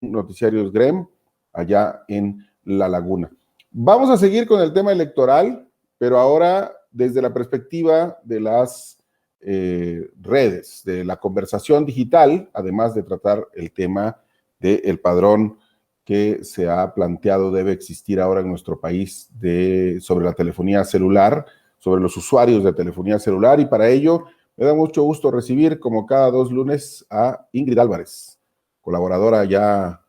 Noticiarios GREM, allá en La Laguna. Vamos a seguir con el tema electoral, pero ahora desde la perspectiva de las redes, de la conversación digital, además de tratar el tema del padrón que se ha planteado debe existir ahora en nuestro país sobre la telefonía celular, sobre los usuarios de telefonía celular, y para ello me da mucho gusto recibir, como cada 2 lunes, a Ingrid Álvarez, colaboradora ya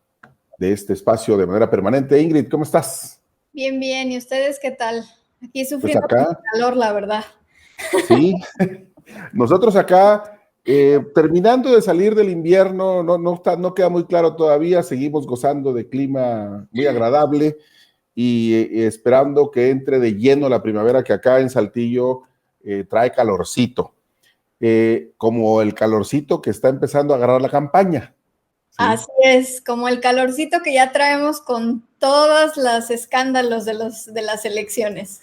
de este espacio de manera permanente. Ingrid, ¿cómo estás? Bien, bien. ¿Y ustedes qué tal? Aquí Pues sufriendo con acá, el calor, la verdad. sí, nosotros acá, terminando de salir del invierno, no queda muy claro todavía, seguimos gozando de clima muy agradable y esperando que entre de lleno la primavera, que acá en Saltillo trae calorcito, como el calorcito que está empezando a agarrar la campaña. ¿Sí? Así es, como el calorcito que ya traemos con todos los escándalos de las elecciones.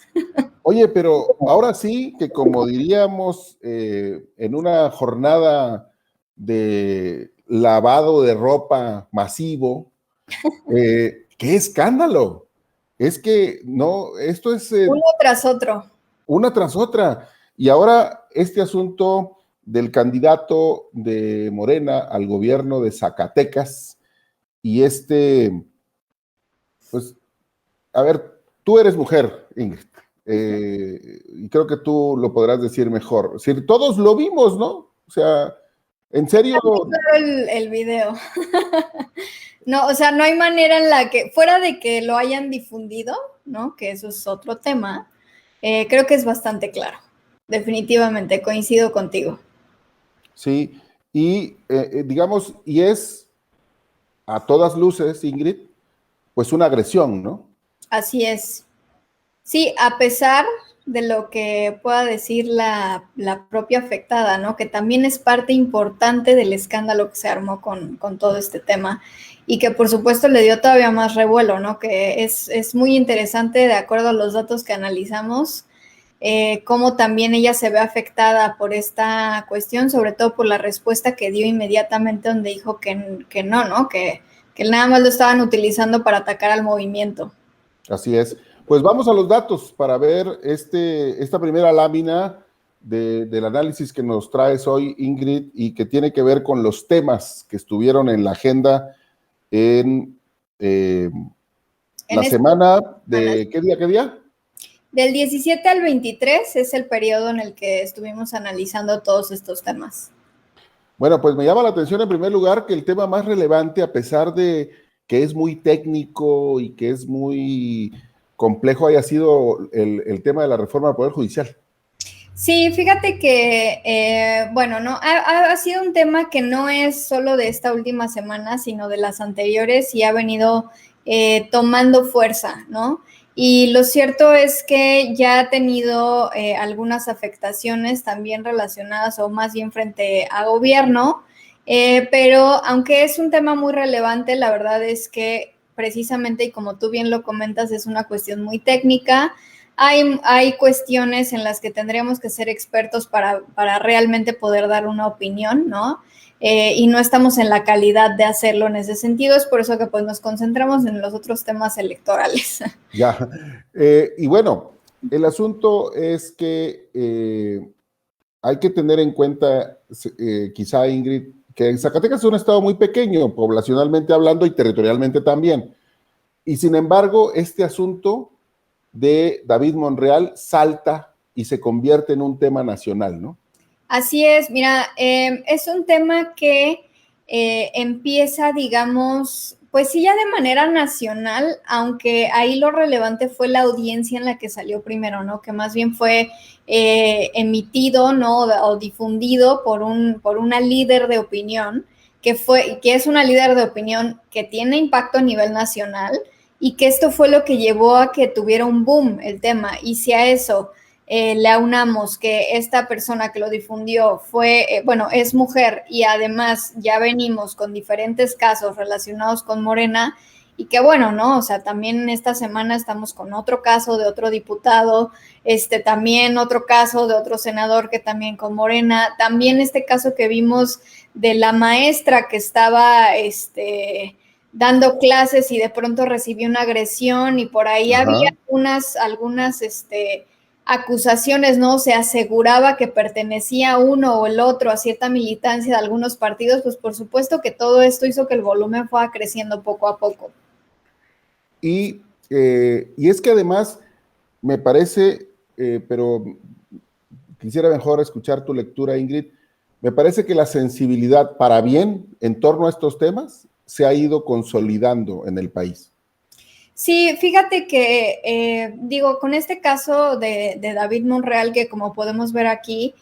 Oye, pero ahora sí que, como diríamos, en una jornada de lavado de ropa masivo, ¡qué escándalo! Es que no, esto es Uno tras otro. una tras otra. Y ahora este asunto del candidato de Morena al gobierno de Zacatecas y pues, a ver, tú eres mujer, Ingrid, y creo que tú lo podrás decir mejor. Si todos lo vimos, ¿no? O sea, en serio. El video. No, o sea, no hay manera en la que, fuera de que lo hayan difundido, ¿no? Que eso es otro tema, creo que es bastante claro. Definitivamente, coincido contigo. Sí, y digamos, y es a todas luces, Ingrid, pues una agresión, ¿no? Así es. Sí, a pesar de lo que pueda decir la propia afectada, ¿no? Que también es parte importante del escándalo que se armó con todo este tema y que por supuesto le dio todavía más revuelo, ¿no? Que es muy interesante, de acuerdo a los datos que analizamos, cómo también ella se ve afectada por esta cuestión, sobre todo por la respuesta que dio inmediatamente donde dijo que no, ¿no? Que nada más lo estaban utilizando para atacar al movimiento. Así es. Pues vamos a los datos para ver esta primera lámina del análisis que nos traes hoy, Ingrid, y que tiene que ver con los temas que estuvieron en la agenda en la semana de, ¿qué día, qué día? Del 17 al 23 es el periodo en el que estuvimos analizando todos estos temas. Bueno, pues me llama la atención en primer lugar que el tema más relevante, a pesar de que es muy técnico y que es muy complejo, haya sido el tema de la reforma del Poder Judicial. Sí, fíjate que, bueno, no ha sido un tema que no es solo de esta última semana, sino de las anteriores y ha venido tomando fuerza, ¿no? Y lo cierto es que ya ha tenido algunas afectaciones también relacionadas o más bien frente a gobierno, pero aunque es un tema muy relevante, la verdad es que precisamente, y como tú bien lo comentas, es una cuestión muy técnica. Hay cuestiones en las que tendríamos que ser expertos para realmente poder dar una opinión, ¿no? Y no estamos en la calidad de hacerlo en ese sentido, es por eso que pues nos concentramos en los otros temas electorales. Ya, y bueno, el asunto es que hay que tener en cuenta, quizá, Ingrid, que Zacatecas es un estado muy pequeño, poblacionalmente hablando y territorialmente también. Y sin embargo, este asunto de David Monreal salta y se convierte en un tema nacional, ¿no? Así es, mira, es un tema que empieza, digamos, pues sí, ya de manera nacional, aunque ahí lo relevante fue la audiencia en la que salió primero, ¿no? Que más bien fue emitido, ¿no? O difundido por una líder de opinión, que es una líder de opinión que tiene impacto a nivel nacional y que esto fue lo que llevó a que tuviera un boom el tema. Y si a eso le aunamos que esta persona que lo difundió fue, bueno, es mujer y además ya venimos con diferentes casos relacionados con Morena y que bueno, ¿no? O sea, también esta semana estamos con otro caso de otro diputado, también otro caso de otro senador que también con Morena, también este caso que vimos de la maestra que estaba, dando clases y de pronto recibió una agresión y por ahí Ajá. había algunas acusaciones, ¿no? Se aseguraba que pertenecía uno o el otro a cierta militancia de algunos partidos, pues por supuesto que todo esto hizo que el volumen fuera creciendo poco a poco. Y es que además me parece, pero quisiera mejor escuchar tu lectura, Ingrid, me parece que la sensibilidad para bien en torno a estos temas se ha ido consolidando en el país. Sí, fíjate que, digo, con este caso de David Monreal, que como podemos ver aquí,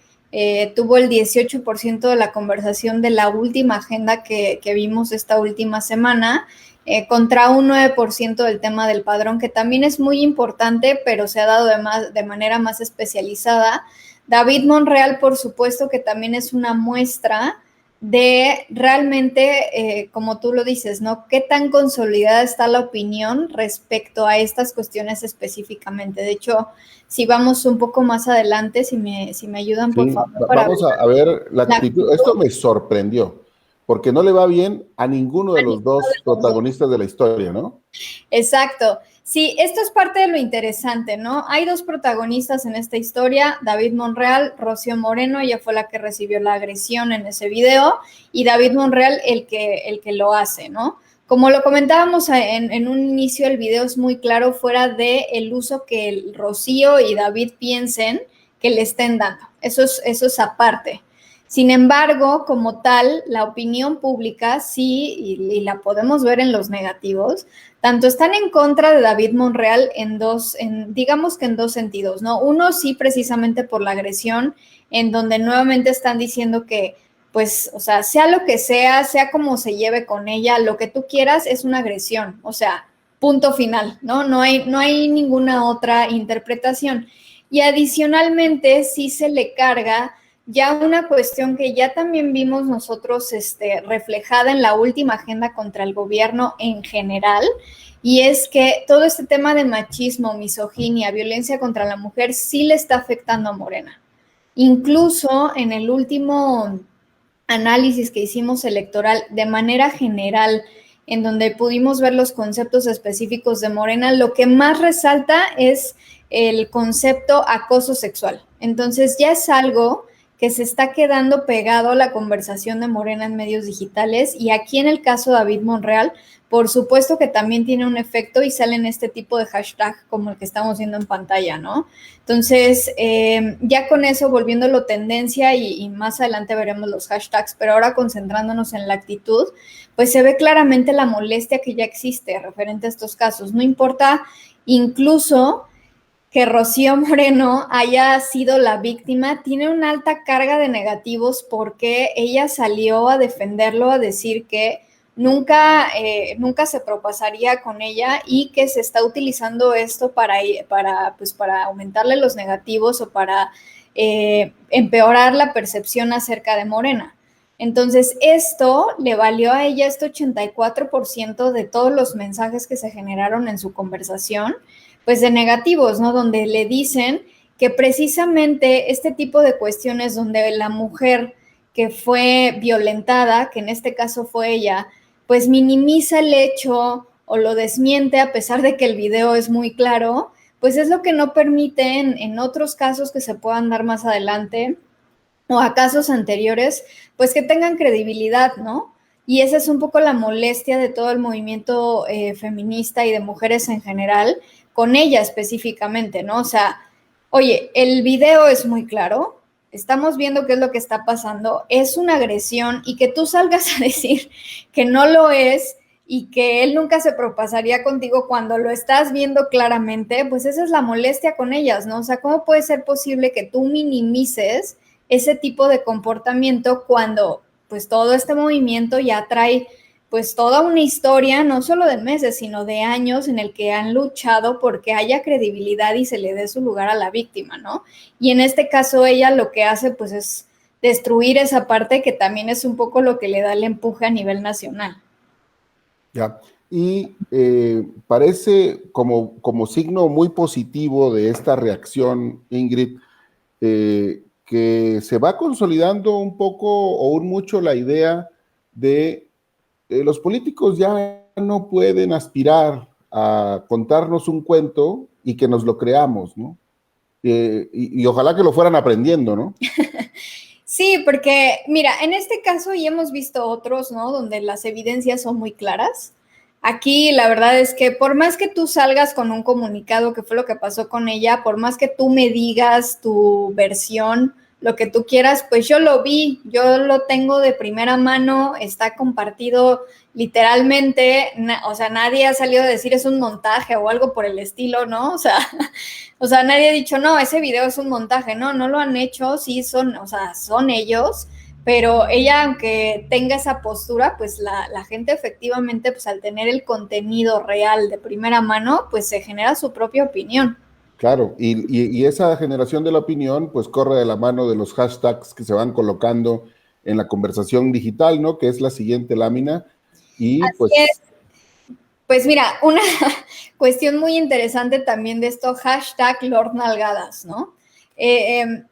tuvo el 18% de la conversación de la última agenda que vimos esta última semana, contra un 9% del tema del padrón, que también es muy importante, pero se ha dado de manera más especializada. David Monreal, por supuesto, que también es una muestra de realmente, como tú lo dices, ¿no? ¿Qué tan consolidada está la opinión respecto a estas cuestiones específicamente? De hecho, si vamos un poco más adelante, si me ayudan, por Sí, favor, para vamos a ver la la actitud. Esto me sorprendió, porque no le va bien a ninguno de los dos protagonistas de la historia, ¿no? Exacto. Sí, esto es parte de lo interesante, ¿no? Hay dos protagonistas en esta historia, David Monreal, Rocío Moreno, ella fue la que recibió la agresión en ese video, y David Monreal el que lo hace, ¿no? Como lo comentábamos en un inicio, el video es muy claro fuera de el uso que el Rocío y David piensen que le estén dando. Eso es aparte. Sin embargo, como tal, la opinión pública sí, y la podemos ver en los negativos, tanto están en contra de David Monreal digamos que en dos sentidos, ¿no? Uno sí, precisamente por la agresión, en donde nuevamente están diciendo que, pues, o sea lo que sea como se lleve con ella, lo que tú quieras es una agresión, o sea, punto final, ¿no? No hay ninguna otra interpretación. Y adicionalmente sí se le carga ya una cuestión que ya también vimos nosotros reflejada en la última agenda contra el gobierno en general, y es que todo este tema de machismo, misoginia, violencia contra la mujer sí le está afectando a Morena. Incluso en el último análisis que hicimos electoral de manera general, en donde pudimos ver los conceptos específicos de Morena, lo que más resalta es el concepto acoso sexual. Entonces ya es algo que se está quedando pegado a la conversación de Morena en medios digitales, y aquí en el caso de David Monreal, por supuesto que también tiene un efecto y salen este tipo de hashtag como el que estamos viendo en pantalla, ¿no? Entonces, ya con eso, volviéndolo tendencia, y más adelante veremos los hashtags, pero ahora concentrándonos en la actitud, pues se ve claramente la molestia que ya existe referente a estos casos. No importa incluso que Rocío Moreno haya sido la víctima, tiene una alta carga de negativos porque ella salió a defenderlo, a decir que nunca se propasaría con ella y que se está utilizando esto para aumentarle los negativos o para empeorar la percepción acerca de Morena. Entonces, esto le valió a ella este 84% de todos los mensajes que se generaron en su conversación, pues de negativos, ¿no? Donde le dicen que precisamente este tipo de cuestiones donde la mujer que fue violentada, que en este caso fue ella, pues minimiza el hecho o lo desmiente a pesar de que el video es muy claro, pues es lo que no permite en otros casos que se puedan dar más adelante o a casos anteriores, pues que tengan credibilidad, ¿no? Y esa es un poco la molestia de todo el movimiento feminista y de mujeres en general, con ella específicamente, ¿no? O sea, oye, el video es muy claro, estamos viendo qué es lo que está pasando, es una agresión, y que tú salgas a decir que no lo es y que él nunca se propasaría contigo cuando lo estás viendo claramente, pues esa es la molestia con ellas, ¿no? O sea, ¿cómo puede ser posible que tú minimices ese tipo de comportamiento cuando pues todo este movimiento ya trae pues toda una historia, no solo de meses, sino de años en el que han luchado porque haya credibilidad y se le dé su lugar a la víctima, ¿no? Y en este caso ella lo que hace pues es destruir esa parte que también es un poco lo que le da el empuje a nivel nacional. Ya. Y parece como signo muy positivo de esta reacción, Ingrid, que se va consolidando un poco o un mucho la idea de los políticos ya no pueden aspirar a contarnos un cuento y que nos lo creamos, ¿no? Y ojalá que lo fueran aprendiendo, ¿no? Sí, porque mira, en este caso ya hemos visto otros, ¿no? Donde las evidencias son muy claras. Aquí la verdad es que por más que tú salgas con un comunicado, que fue lo que pasó con ella, por más que tú me digas tu versión, lo que tú quieras, pues yo lo vi, yo lo tengo de primera mano, está compartido literalmente, o sea, nadie ha salido a decir es un montaje o algo por el estilo, ¿no? O sea, nadie ha dicho, no, ese video es un montaje, no, no lo han hecho, sí son, o sea, son ellos, pero ella, aunque tenga esa postura, pues la gente efectivamente, pues al tener el contenido real de primera mano, pues se genera su propia opinión. Claro, y esa generación de la opinión, pues corre de la mano de los hashtags que se van colocando en la conversación digital, ¿no? Que es la siguiente lámina. Y Así es. pues, Pues mira, una cuestión muy interesante también de esto, hashtag Lord Nalgadas, ¿no?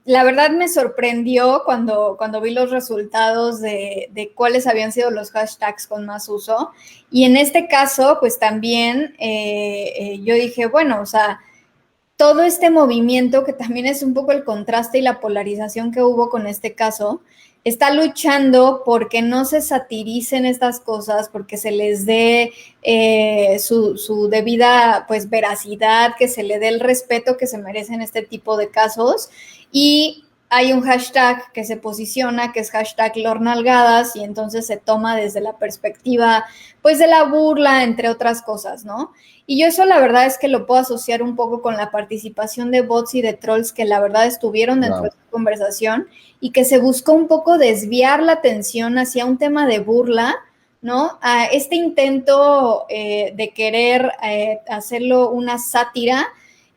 La verdad me sorprendió cuando vi los resultados de cuáles habían sido los hashtags con más uso. Y en este caso, pues también yo dije, bueno, o sea, todo este movimiento, que también es un poco el contraste y la polarización que hubo con este caso, está luchando porque no se satiricen estas cosas, porque se les dé su debida pues veracidad, que se le dé el respeto que se merecen este tipo de casos. Y hay un hashtag que se posiciona, que es hashtag Lornalgadas, y entonces se toma desde la perspectiva pues de la burla, entre otras cosas, ¿no? Y yo eso la verdad es que lo puedo asociar un poco con la participación de bots y de trolls que la verdad estuvieron dentro de ya, esta conversación y que se buscó un poco desviar la atención hacia un tema de burla, ¿no? A este intento de querer hacerlo una sátira,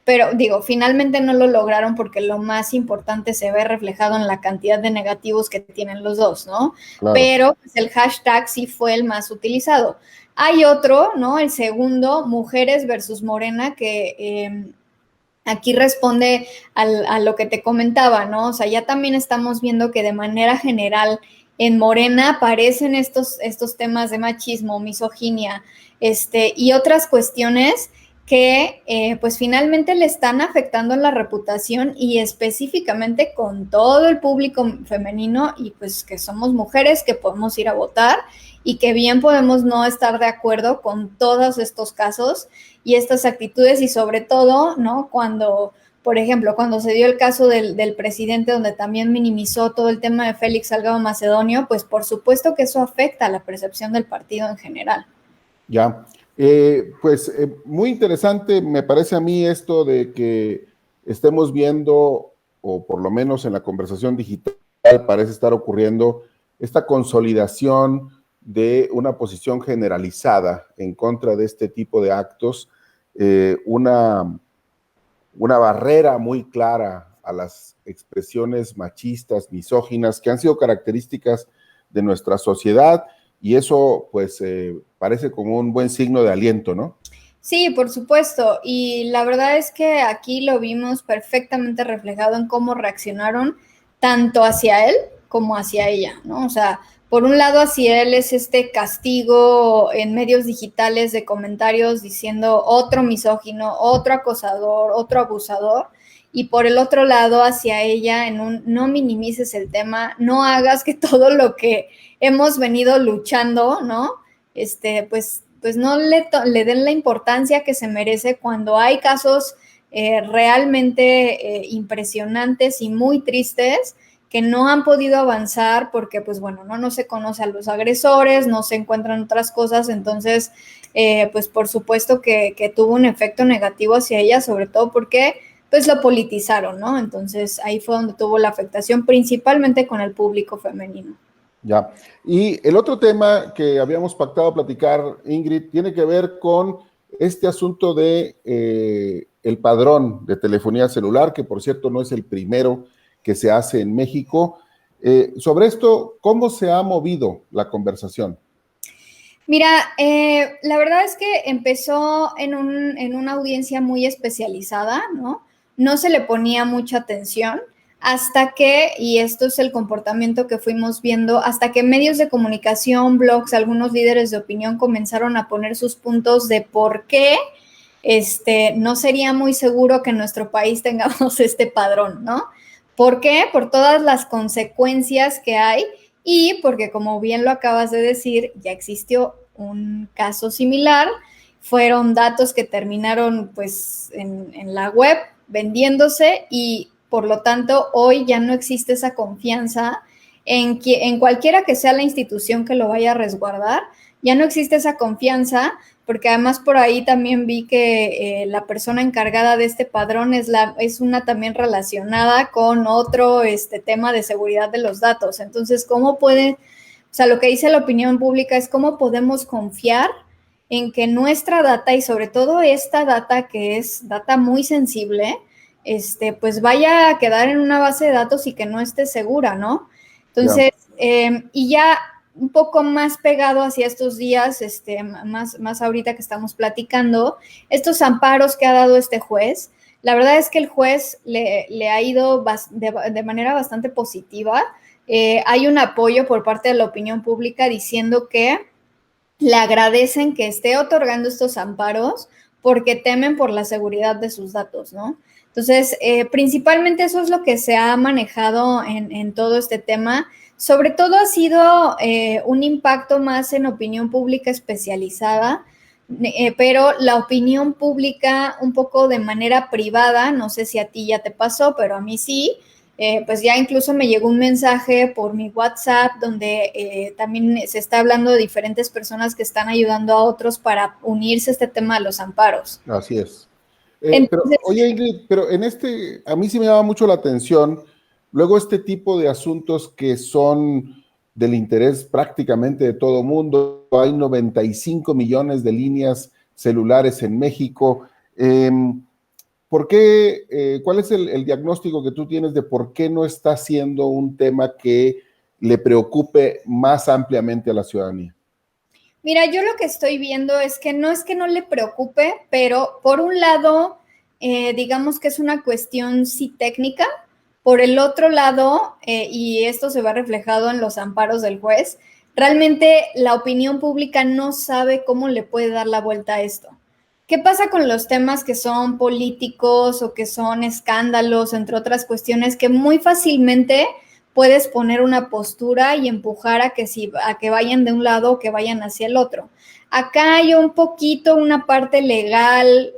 pero digo, finalmente no lo lograron porque lo más importante se ve reflejado en la cantidad de negativos que tienen los dos, ¿no? claro. Pero pues, el hashtag sí fue el más utilizado. Hay otro, ¿no? El segundo, Mujeres versus Morena, que aquí responde a lo que te comentaba, ¿no? O sea, ya también estamos viendo que de manera general en Morena aparecen estos temas de machismo, misoginia, y otras cuestiones que pues finalmente le están afectando la reputación y específicamente con todo el público femenino y pues que somos mujeres que podemos ir a votar y que bien podemos no estar de acuerdo con todos estos casos y estas actitudes y sobre todo, ¿no? Cuando, por ejemplo, cuando se dio el caso del presidente donde también minimizó todo el tema de Félix Salgado Macedonio, pues por supuesto que eso afecta a la percepción del partido en general. Ya, pues muy interesante me parece a mí esto de que estemos viendo, o por lo menos en la conversación digital parece estar ocurriendo, esta consolidación de una posición generalizada en contra de este tipo de actos, una barrera muy clara a las expresiones machistas, misóginas, que han sido características de nuestra sociedad, y eso pues parece como un buen signo de aliento, ¿no? Sí, por supuesto. Y la verdad es que aquí lo vimos perfectamente reflejado en cómo reaccionaron tanto hacia él como hacia ella, ¿no? O sea, por un lado hacia él es este castigo en medios digitales de comentarios diciendo otro misógino, otro acosador, otro abusador. Y por el otro lado hacia ella en un no minimices el tema, no hagas que todo lo que hemos venido luchando, ¿no? Pues no le den la importancia que se merece cuando hay casos realmente impresionantes y muy tristes que no han podido avanzar porque, pues bueno, no se conoce a los agresores, no se encuentran otras cosas, entonces, pues por supuesto que tuvo un efecto negativo hacia ella, sobre todo porque pues lo politizaron, ¿no? Entonces ahí fue donde tuvo la afectación principalmente con el público femenino. Ya. Y el otro tema que habíamos pactado platicar, Ingrid, tiene que ver con este asunto de el padrón de telefonía celular, que por cierto no es el primero que se hace en México. Sobre esto, ¿cómo se ha movido la conversación? Mira, la verdad es que empezó en una audiencia muy especializada, ¿no? No se le ponía mucha atención. hasta que, y esto es el comportamiento que fuimos viendo, hasta que medios de comunicación, blogs, algunos líderes de opinión comenzaron a poner sus puntos de por qué no sería muy seguro que en nuestro país tengamos este padrón, ¿no? ¿Por qué? Por todas las consecuencias que hay y porque, como bien lo acabas de decir, ya existió un caso similar, fueron datos que terminaron pues en la web vendiéndose y por lo tanto hoy ya no existe esa confianza en cualquiera que sea la institución que lo vaya a resguardar, ya no existe esa confianza porque además por ahí también vi que la persona encargada de este padrón es una también relacionada con otro tema de seguridad de los datos. Entonces, ¿cómo puede, o sea, lo que dice la opinión pública es cómo podemos confiar en que nuestra data y sobre todo esta data que es data muy sensible, pues vaya a quedar en una base de datos y que no esté segura, ¿no? Entonces, y ya un poco más pegado hacia estos días, más ahorita que estamos platicando, estos amparos que ha dado este juez, la verdad es que el juez le ha ido de manera bastante positiva. Hay un apoyo por parte de la opinión pública diciendo que le agradecen que esté otorgando estos amparos porque temen por la seguridad de sus datos, ¿no? Entonces, principalmente eso es lo que se ha manejado en todo este tema. Sobre todo ha sido un impacto más en opinión pública especializada, pero la opinión pública un poco de manera privada, no sé si a ti ya te pasó, pero a mí sí, pues ya incluso me llegó un mensaje por mi WhatsApp donde también se está hablando de diferentes personas que están ayudando a otros para unirse a este tema de los amparos. Así es. Pero, Entonces, oye, Ingrid, pero a mí sí me llama mucho la atención, luego este tipo de asuntos que son del interés prácticamente de todo mundo, hay 95 millones de líneas celulares en México. ¿Por qué, cuál es el diagnóstico que tú tienes de por qué no está siendo un tema que le preocupe más ampliamente a la ciudadanía? mira, yo lo que estoy viendo es que no le preocupe, pero por un lado, digamos que es una cuestión sí técnica. Por el otro lado, y esto se va reflejado en los amparos del juez, realmente la opinión pública no sabe cómo le puede dar la vuelta a esto. ¿Qué pasa con los temas que son políticos o que son escándalos, entre otras cuestiones, que muy fácilmente puedes poner una postura y empujar a que vayan de un lado o que vayan hacia el otro? Acá hay un poquito una parte legal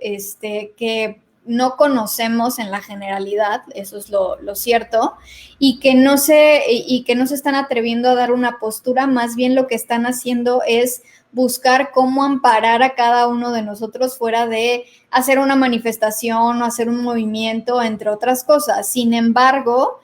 que no conocemos en la generalidad, eso es lo cierto, y que no se están atreviendo a dar una postura, más bien lo que están haciendo es buscar cómo amparar a cada uno de nosotros fuera de hacer una manifestación o hacer un movimiento, entre otras cosas. Sin embargo,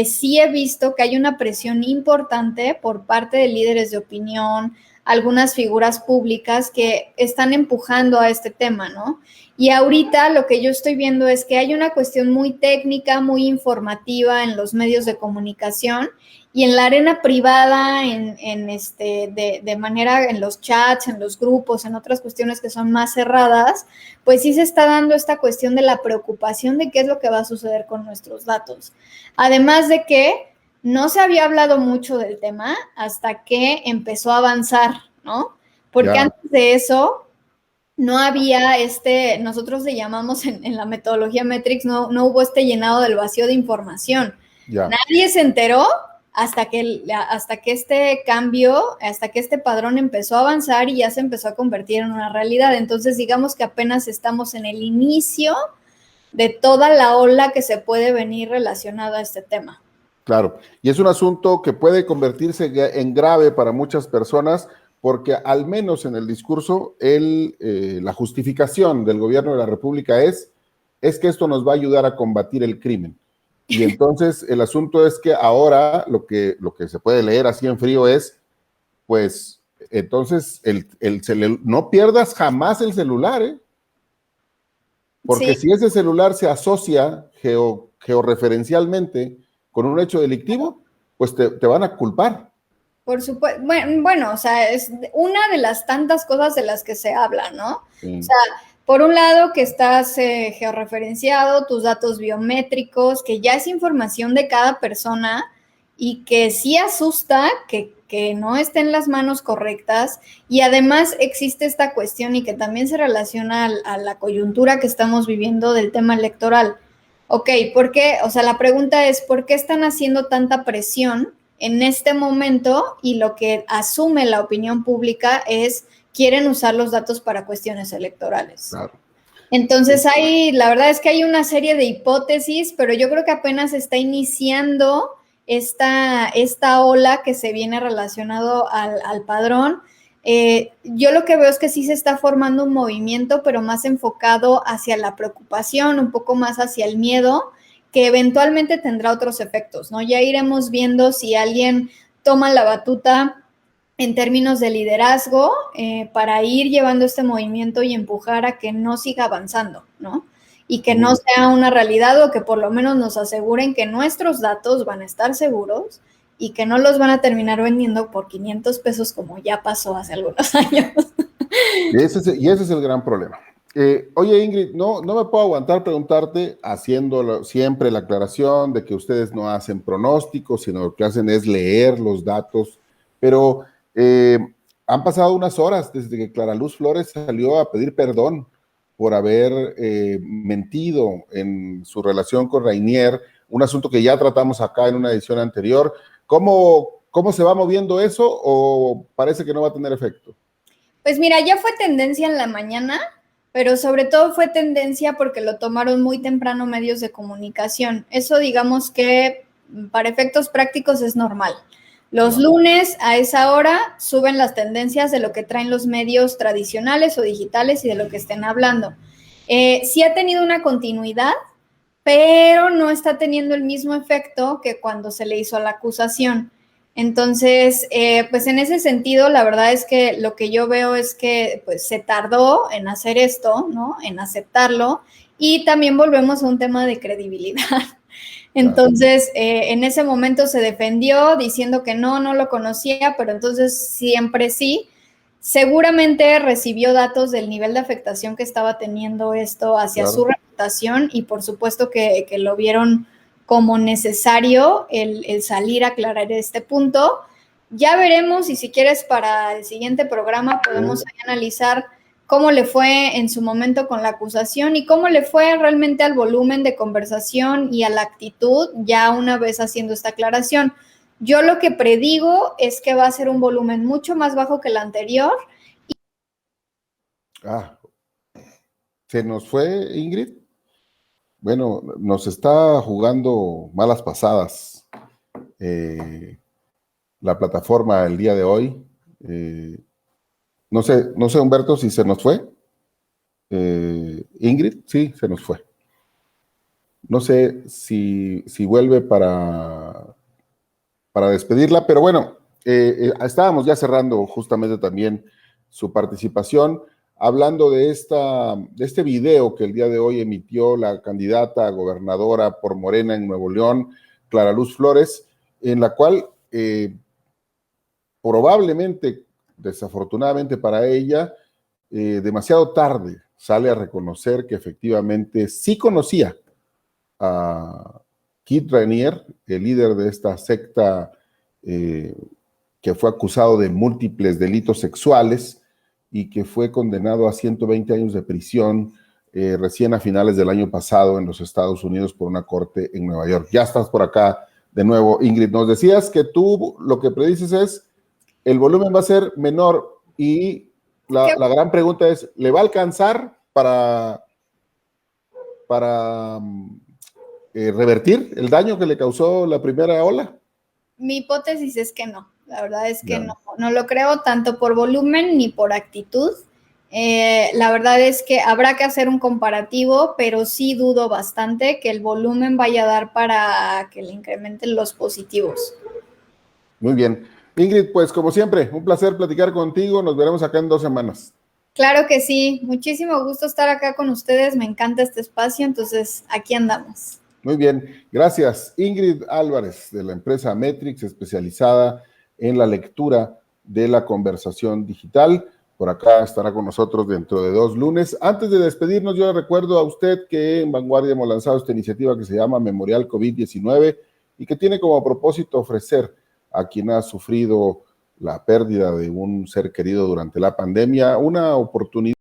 sí he visto que hay una presión importante por parte de líderes de opinión, algunas figuras públicas que están empujando a este tema, ¿no? Y ahorita lo que yo estoy viendo es que hay una cuestión muy técnica, muy informativa en los medios de comunicación y en la arena privada, de manera en los chats, en los grupos, en otras cuestiones que son más cerradas, pues sí se está dando esta cuestión de la preocupación de qué es lo que va a suceder con nuestros datos. Además de que no se había hablado mucho del tema hasta que empezó a avanzar, ¿no? Porque antes de eso no había nosotros le llamamos en la metodología Metrics, no hubo llenado del vacío de información. Nadie se enteró hasta que este cambio, hasta que este padrón empezó a avanzar y ya se empezó a convertir en una realidad. Entonces, digamos que apenas estamos en el inicio de toda la ola que se puede venir relacionada a este tema. Claro, y es un asunto que puede convertirse en grave para muchas personas porque al menos en el discurso la justificación del gobierno de la República es que esto nos va a ayudar a combatir el crimen. Y entonces el asunto es que ahora lo que se puede leer así en frío es, pues, entonces no pierdas jamás el celular, ¿eh? Porque si ese celular se asocia georreferencialmente con un hecho delictivo, pues te van a culpar. Por supuesto, bueno, o sea, es una de las tantas cosas de las que se habla, ¿no? Sí. O sea, Por un lado, que estás georreferenciado, tus datos biométricos, que ya es información de cada persona y que sí asusta que no esté en las manos correctas. Y además existe esta cuestión y que también se relaciona a la coyuntura que estamos viviendo del tema electoral. Ok, ¿por qué? O sea, la pregunta es, ¿por qué están haciendo tanta presión en este momento? Y lo que asume la opinión pública es, quieren usar los datos para cuestiones electorales. Claro. Entonces la verdad es que hay una serie de hipótesis, pero yo creo que apenas está iniciando esta ola que se viene relacionado al padrón. Yo lo que veo es que sí se está formando un movimiento, pero más enfocado hacia la preocupación, un poco más hacia el miedo, que eventualmente tendrá otros efectos, ¿no? Ya iremos viendo si alguien toma la batuta en términos de liderazgo para ir llevando este movimiento y empujar a que no siga avanzando, ¿no? Y que no sea una realidad o que por lo menos nos aseguren que nuestros datos van a estar seguros y que no los van a terminar vendiendo por 500 pesos como ya pasó hace algunos años. Y ese es el gran problema. Oye, Ingrid, no me puedo aguantar preguntarte, haciendo siempre la aclaración de que ustedes no hacen pronósticos, sino lo que hacen es leer los datos, pero han pasado unas horas desde que Clara Luz Flores salió a pedir perdón por haber mentido en su relación con Rainier, un asunto que ya tratamos acá en una edición anterior. ¿Cómo se va moviendo eso o parece que no va a tener efecto? Pues mira, ya fue tendencia en la mañana, pero sobre todo fue tendencia porque lo tomaron muy temprano medios de comunicación. Eso digamos que para efectos prácticos es normal. Los lunes a esa hora suben las tendencias de lo que traen los medios tradicionales o digitales y de lo que estén hablando. Sí ha tenido una continuidad, pero no está teniendo el mismo efecto que cuando se le hizo la acusación. Entonces, pues en ese sentido, la verdad es que lo que yo veo es que pues, se tardó en hacer esto, ¿no? En aceptarlo, y también volvemos a un tema de credibilidad. Entonces, en ese momento se defendió diciendo que no lo conocía, pero entonces siempre sí. Seguramente recibió datos del nivel de afectación que estaba teniendo esto hacia su reputación y por supuesto que lo vieron como necesario el salir a aclarar este punto. Ya veremos y si quieres para el siguiente programa podemos analizar cómo le fue en su momento con la acusación y cómo le fue realmente al volumen de conversación y a la actitud ya una vez haciendo esta aclaración. Yo lo que predigo es que va a ser un volumen mucho más bajo que el anterior. ¿Se nos fue, Ingrid? Bueno, nos está jugando malas pasadas la plataforma el día de hoy. No sé, Humberto, si se nos fue. Ingrid, sí, se nos fue. No sé si vuelve para despedirla, pero bueno, estábamos ya cerrando justamente también su participación, hablando de este video que el día de hoy emitió la candidata a gobernadora por Morena en Nuevo León, Clara Luz Flores, en la cual probablemente, desafortunadamente para ella, demasiado tarde sale a reconocer que efectivamente sí conocía a Kit Raniere, el líder de esta secta que fue acusado de múltiples delitos sexuales y que fue condenado a 120 años de prisión recién a finales del año pasado en los Estados Unidos por una corte en Nueva York. Ya estás por acá de nuevo, Ingrid. Nos decías que tú lo que predices es el volumen va a ser menor y la gran pregunta es, ¿le va a alcanzar para revertir el daño que le causó la primera ola? Mi hipótesis es que no. La verdad es que no lo creo tanto por volumen ni por actitud. La verdad es que habrá que hacer un comparativo, pero sí dudo bastante que el volumen vaya a dar para que le incrementen los positivos. Muy bien. Ingrid, pues como siempre, un placer platicar contigo. Nos veremos acá en 2 semanas. Claro que sí. Muchísimo gusto estar acá con ustedes. Me encanta este espacio, entonces aquí andamos. Muy bien, gracias. Ingrid Álvarez, de la empresa Metrix, especializada en la lectura de la conversación digital. por acá estará con nosotros dentro de 2 lunes. Antes de despedirnos, yo le recuerdo a usted que en Vanguardia hemos lanzado esta iniciativa que se llama Memorial COVID-19 y que tiene como propósito ofrecer a quien ha sufrido la pérdida de un ser querido durante la pandemia una oportunidad